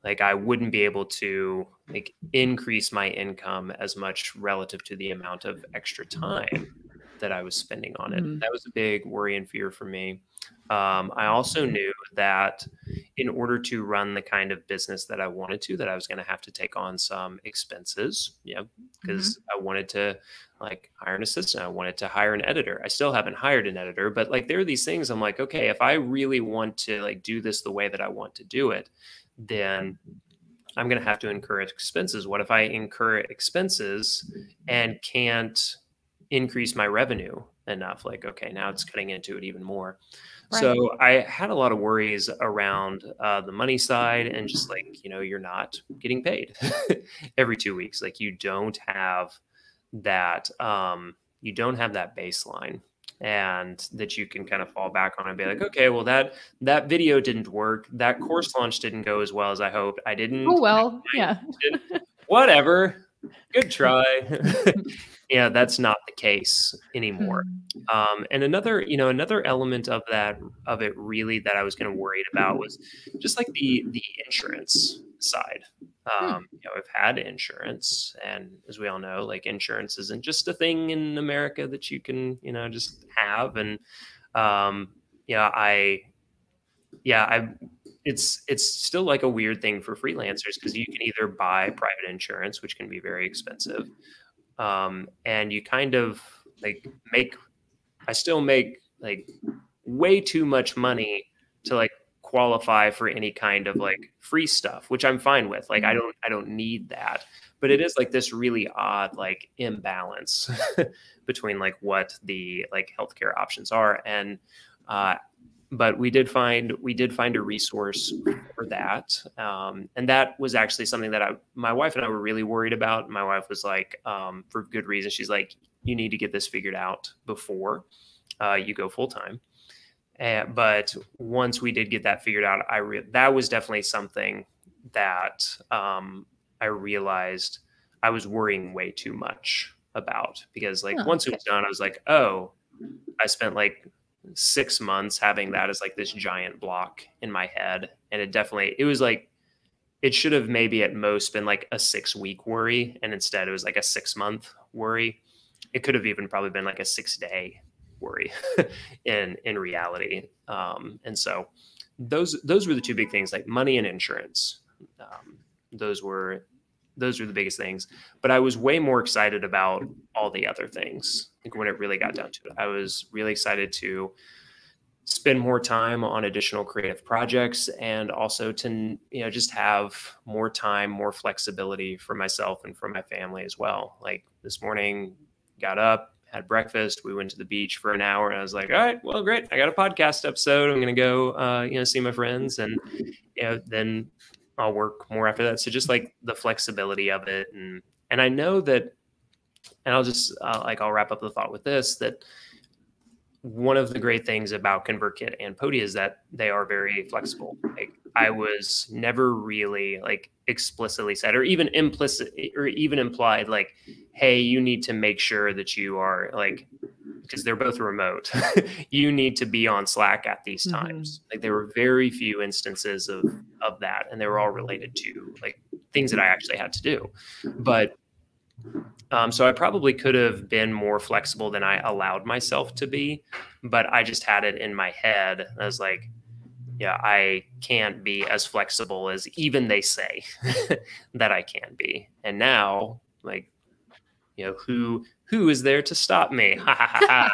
like I wouldn't be able to like increase my income as much relative to the amount of extra time that I was spending on it. That was a big worry and fear for me. I also knew that in order to run the kind of business that I wanted to, that I was going to have to take on some expenses, because I wanted to like hire an assistant. I wanted to hire an editor. I still haven't hired an editor, but like there are these things I'm like, okay, if I really want to like do this the way that I want to do it, then I'm going to have to incur expenses. What if I incur expenses and can't increase my revenue enough? Like, okay, now it's cutting into it even more. Right. So I had a lot of worries around the money side, and just like, you're not getting paid every 2 weeks. Like you don't have that baseline, and that you can kind of fall back on and be like, okay, well, that video didn't work. That course launch didn't go as well as I hoped. I didn't. Oh, well, yeah. Whatever. Good try. Yeah, that's not the case anymore. And another element of it really that I was kind of worried about was just like the insurance side. I've had insurance, and as we all know, like insurance isn't just a thing in America that you can, just have. And it's still like a weird thing for freelancers, because you can either buy private insurance, which can be very expensive. And you kind of like I still make like way too much money to like qualify for any kind of like free stuff, which I'm fine with. Like I don't need that, but it is like this really odd like imbalance between like what the like healthcare options are. And but we did find a resource for that. And that was actually something that my wife and I were really worried about. My wife was like, for good reason, she's like, you need to get this figured out before you go full time. But once we did get that figured out, that was definitely something that I realized I was worrying way too much about, because like once it was done, I was like, oh, I spent like 6 months having that as like this giant block in my head. And it was like, it should have maybe at most been like a 6-week worry. And instead it was like a 6-month worry. It could have even probably been like a 6-day worry in reality. And so those were the two big things, like money and insurance. Those were the biggest things, but I was way more excited about all the other things. Like when it really got down to it, I was really excited to spend more time on additional creative projects, and also to, just have more time, more flexibility for myself and for my family as well. Like this morning, got up, had breakfast, we went to the beach for an hour, and I was like, all right, well, great. I got a podcast episode. I'm going to go, see my friends, and, then I'll work more after that. So just like the flexibility of it. And I know that, and I'll just I'll wrap up the thought with this, that one of the great things about ConvertKit and Podia is that they are very flexible. Like I was never really like explicitly said, or even implicit or even implied like, hey, you need to make sure that you are like, because they're both remote, you need to be on Slack at these times. Like there were very few instances of that, and they were all related to like things that I actually had to do. But so I probably could have been more flexible than I allowed myself to be, but I just had it in my head. I was like, yeah, I can't be as flexible as even they say that I can be. And now, like, who is there to stop me? Ha ha ha ha.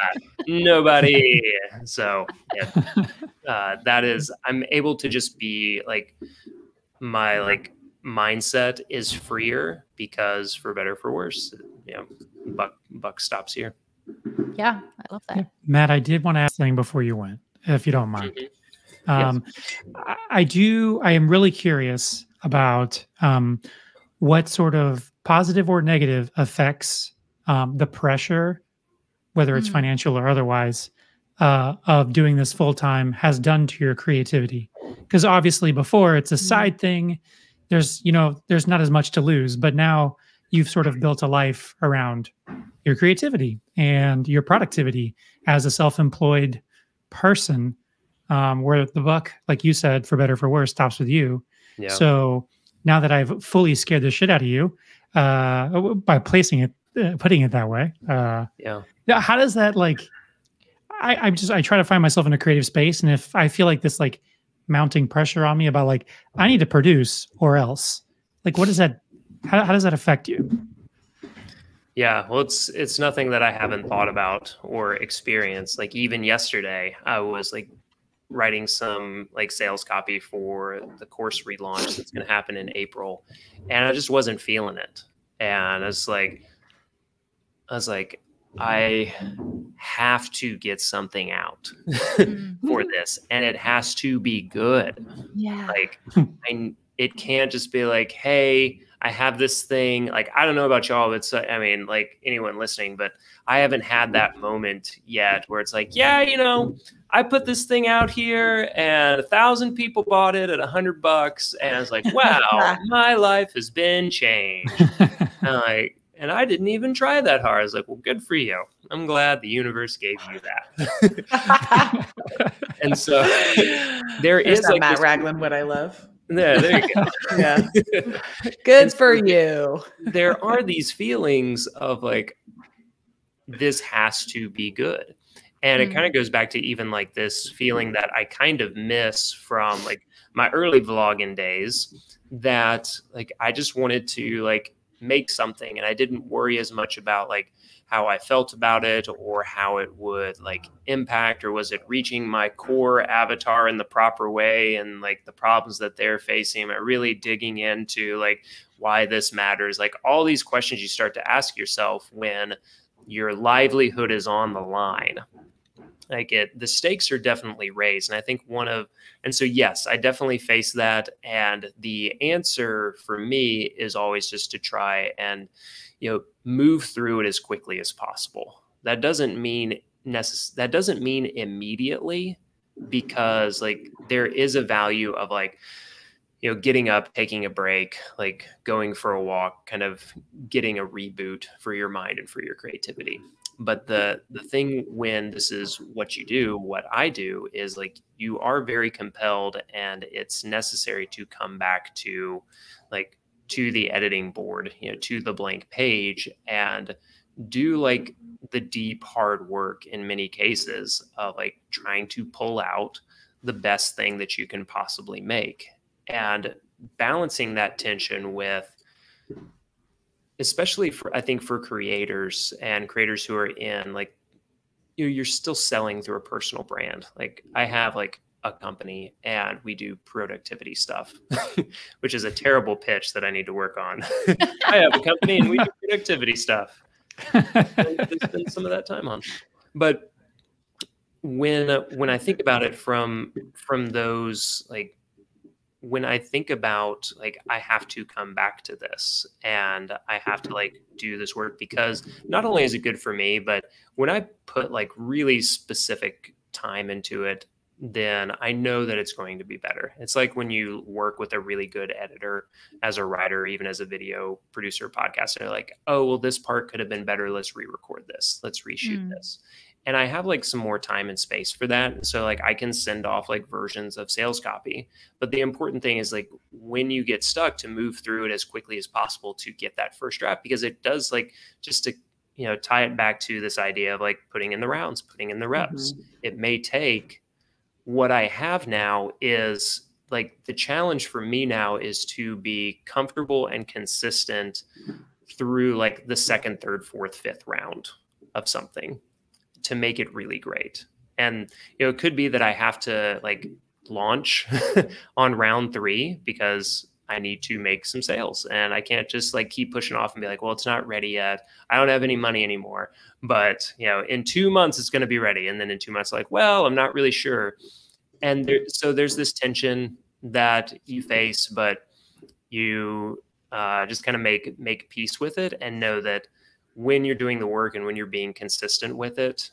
Nobody. So yeah, that is, I'm able to just be like, my like mindset is freer, because for better or for worse, buck stops here. Yeah, I love that. Matt, I did want to ask something before you went, if you don't mind. Yes. I am really curious about what sort of positive or negative effects the pressure, whether it's financial or otherwise, of doing this full time has done to your creativity. Because obviously before it's a side thing, there's not as much to lose, but now you've sort of built a life around your creativity and your productivity as a self-employed person, where the buck, like you said, for better or for worse, stops with you. Yeah. So now that I've fully scared the shit out of you by putting it that way, how does that like? I try to find myself in a creative space, and if I feel like this like mounting pressure on me about like I need to produce or else, like what does that? How does that affect you? Yeah, well, it's nothing that I haven't thought about or experienced. Like even yesterday, I was like writing some like sales copy for the course relaunch that's going to happen in April, and I just wasn't feeling it. And I was like, I have to get something out for this, and it has to be good. Yeah. Like, it can't just be like, hey, I have this thing. Like, I don't know about y'all, but I mean, like anyone listening, but I haven't had that moment yet where it's like, yeah, you know, I put this thing out here and 1,000 people bought it at $100. And I was like, wow, my life has been changed. And I didn't even try that hard. I was like, well, good for you. I'm glad the universe gave you that. And so there is that like Matt Ragland, what I love. Yeah, there you go. Yeah. Good for you. There are these feelings of like, this has to be good. And it kind of goes back to even like this feeling that I kind of miss from like my early vlogging days, that like I just wanted to like make something, and I didn't worry as much about like how I felt about it or how it would like impact, or was it reaching my core avatar in the proper way, and like the problems that they're facing. I'm really digging into like why this matters, like all these questions you start to ask yourself when your livelihood is on the line. Like the stakes are definitely raised. And I think so yes, I definitely face that. And the answer for me is always just to try and, you know, move through it as quickly as possible. That doesn't mean immediately, because like there is a value of like, you know, getting up, taking a break, like going for a walk, kind of getting a reboot for your mind and for your creativity. But the thing when this is what you do, what I do, is like you are very compelled, and it's necessary to come back to like to the editing board, you know, to the blank page, and do like the deep hard work in many cases of like trying to pull out the best thing that you can possibly make, and balancing that tension with, especially I think for creators and creators who are in like, you're still selling through a personal brand. Like I have like a company and we do productivity stuff, which is a terrible pitch that I need to work on. I have a company and we do productivity stuff. To spend some of that time on. But when I think about it from those, like when I think about like I have to come back to this and I have to like do this work, because not only is it good for me, but when I put like really specific time into it, then I know that it's going to be better. It's like when you work with a really good editor as a writer, even as a video producer, podcaster, like, oh, well, this part could have been better. Let's re-record this. Let's reshoot this. And I have like some more time and space for that. So like I can send off like versions of sales copy. But the important thing is like when you get stuck, to move through it as quickly as possible to get that first draft, because it does like, just to, you know, tie it back to this idea of like putting in the rounds, putting in the reps. It may take, what I have now is like the challenge for me now is to be comfortable and consistent through like the second, third, fourth, fifth round of something, to make it really great. And, you know, it could be that I have to like launch on round 3 because I need to make some sales, and I can't just like keep pushing off and be like, well, it's not ready yet. I don't have any money anymore, but you know, in 2 months it's going to be ready. And then in 2 months, like, well, I'm not really sure. And so there's this tension that you face, but you just kind of make peace with it and know that when you're doing the work and when you're being consistent with it,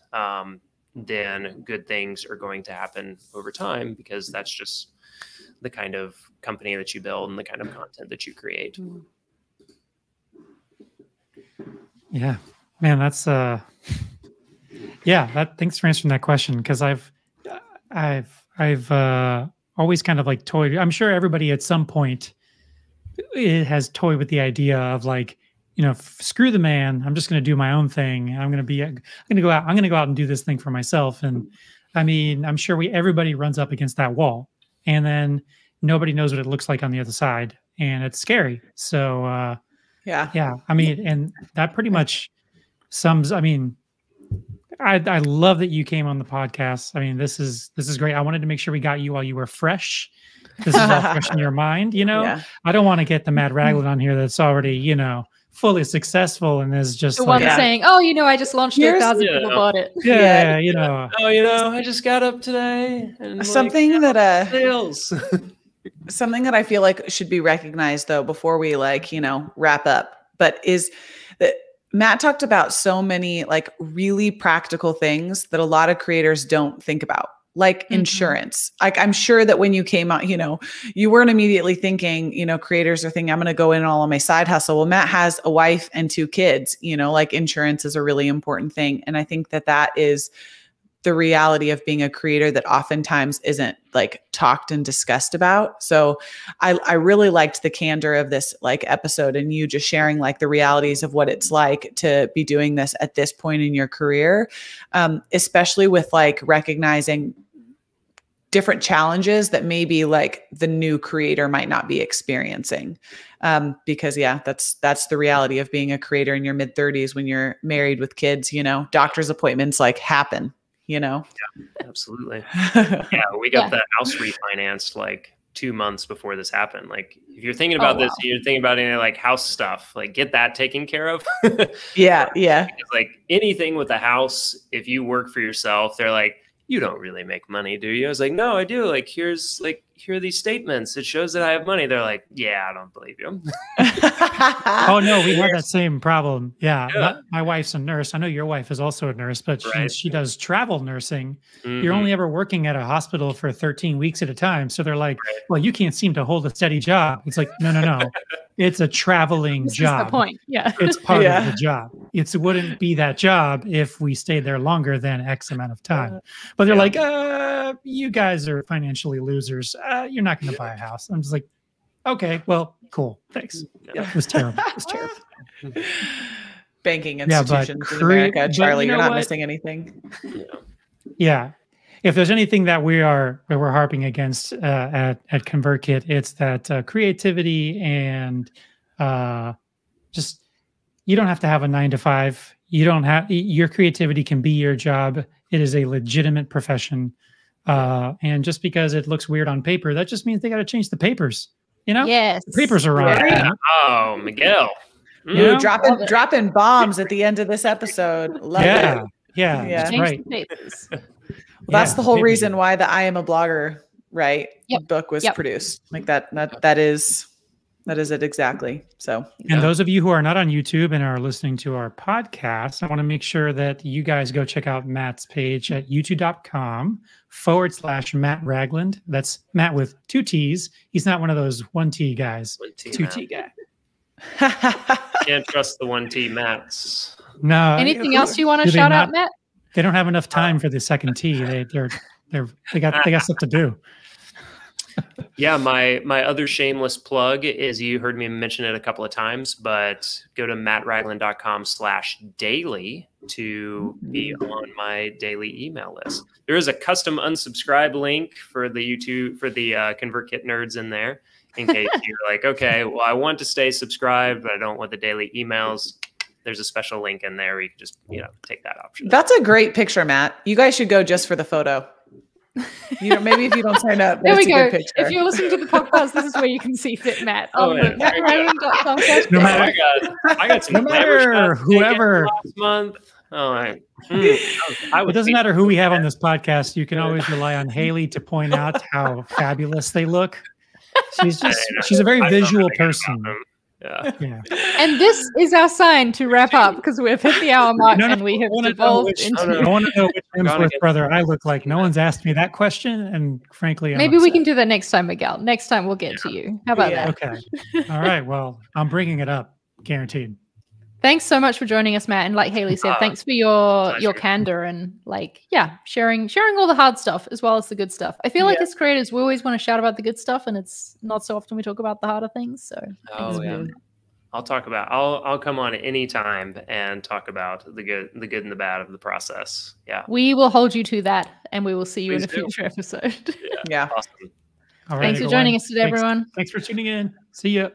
then good things are going to happen over time, because that's just the kind of company that you build and the kind of content that you create. Yeah, man, that's thanks for answering that question, because I've always kind of like toyed. I'm sure everybody at some point has toyed with the idea of like, you know, screw the man. I'm just going to do my own thing. I'm going to go out and do this thing for myself. And I mean, I'm sure everybody runs up against that wall, and then nobody knows what it looks like on the other side, and it's scary. So, yeah. I mean, and that pretty much sums, I mean, I love that you came on the podcast. I mean, this is great. I wanted to make sure we got you while you were fresh. This is all fresh in your mind, you know? Yeah. I don't want to get the Matt Ragland on here that's already, you know, fully successful and is just The like, one saying, "Oh, you know, I just launched 1,000 people bought it." yeah, you know. Oh, you know, I just got up today. And Something that sales. something that I feel like should be recognized though before we wrap up, but is that Matt talked about so many like really practical things that a lot of creators don't think about, like insurance. Like I'm sure that when you came out, you weren't immediately thinking, creators are thinking I'm going to go in all on my side hustle. Well, Matt has a wife and 2 kids, like insurance is a really important thing. And I think that is the reality of being a creator that oftentimes isn't like talked and discussed about. So I really liked the candor of this like episode and you just sharing like the realities of what it's like to be doing this at this point in your career, especially with like recognizing different challenges that maybe like the new creator might not be experiencing. Because that's the reality of being a creator in your mid-30s when you're married with kids, doctor's appointments like happen. Yeah, absolutely. Yeah, we got the house refinanced like 2 months before this happened. Like if you're thinking about this, you're thinking about any like house stuff, like get that taken care of. Yeah. Because like anything with a house, if you work for yourself, they're like, you don't really make money, do you? I was like, no, I do. Like, here are these statements. It shows that I have money. They're like, yeah, I don't believe you. Oh no, we have that same problem. Yeah. My wife's a nurse. I know your wife is also a nurse, but she does travel nursing. You're only ever working at a hospital for 13 weeks at a time. So they're like, well, you can't seem to hold a steady job. It's like, no. It's a traveling job. That's the point. Yeah. It's part of the job. It wouldn't be that job if we stayed there longer than X amount of time. But they're like, you guys are financially losers. You're not going to buy a house. I'm just like, okay, well, cool. Thanks. Yeah, it was terrible. It was terrible. Banking institutions in America, Charlie, you're not missing anything. Yeah. If there's anything that we're harping against at ConvertKit, it's that creativity and just you don't have to have a 9-to-5. Your creativity can be your job. It is a legitimate profession. And just because it looks weird on paper, that just means they got to change the papers. Yes, the papers are wrong. Yeah. Oh, Miguel, dropping bombs at the end of this episode. Love it. Yeah, that's right. Well, that's the whole reason why the I Am a Blogger, book was produced. Like that is it exactly. So, and those of you who are not on YouTube and are listening to our podcast, I want to make sure that you guys go check out Matt's page at youtube.com/Matt Ragland. That's Matt with 2 T's. He's not one of those 1 T guys. 2 T guy. Can't trust the 1 T Matts. No. Anything else you want to shout out, Matt? They don't have enough time for the second T. They got stuff to do. Yeah, my other shameless plug is, you heard me mention it a couple of times, but go to mattragland.com/daily to be on my daily email list. There is a custom unsubscribe link for the YouTube, for the ConvertKit nerds in there, in case you're like, okay, well, I want to stay subscribed, but I don't want the daily emails. There's a special link in there where you can just, take that option. That's a great picture, Matt. You guys should go just for the photo. Maybe if you don't sign up, there we go. If you're listening to the podcast, this is where you can see Fit Matt on mattragland.com. No matter, I got some whoever last month. It doesn't matter who we have on this podcast. You can always rely on Haley to point out how fabulous they look. She's a very visual person. Yeah. And this is our sign to wrap up, because we've hit the hour mark and we have devolved into. I want to know which Hemsworth brother I look like. No one's asked me that question, and frankly, maybe we can do that next time, Miguel. Next time we'll get to you. How about that? Okay. All right. Well, I'm bringing it up, guaranteed. Thanks so much for joining us, Matt. And like Haley said, thanks for your candor and sharing all the hard stuff as well as the good stuff. I feel like as creators, we always want to shout about the good stuff, and it's not so often we talk about the harder things. So I'll come on at any time and talk about the good and the bad of the process. Yeah. We will hold you to that, and we will see you in a future episode. Yeah. Awesome. All right, thanks for joining us today, everyone. Thanks for tuning in. See ya.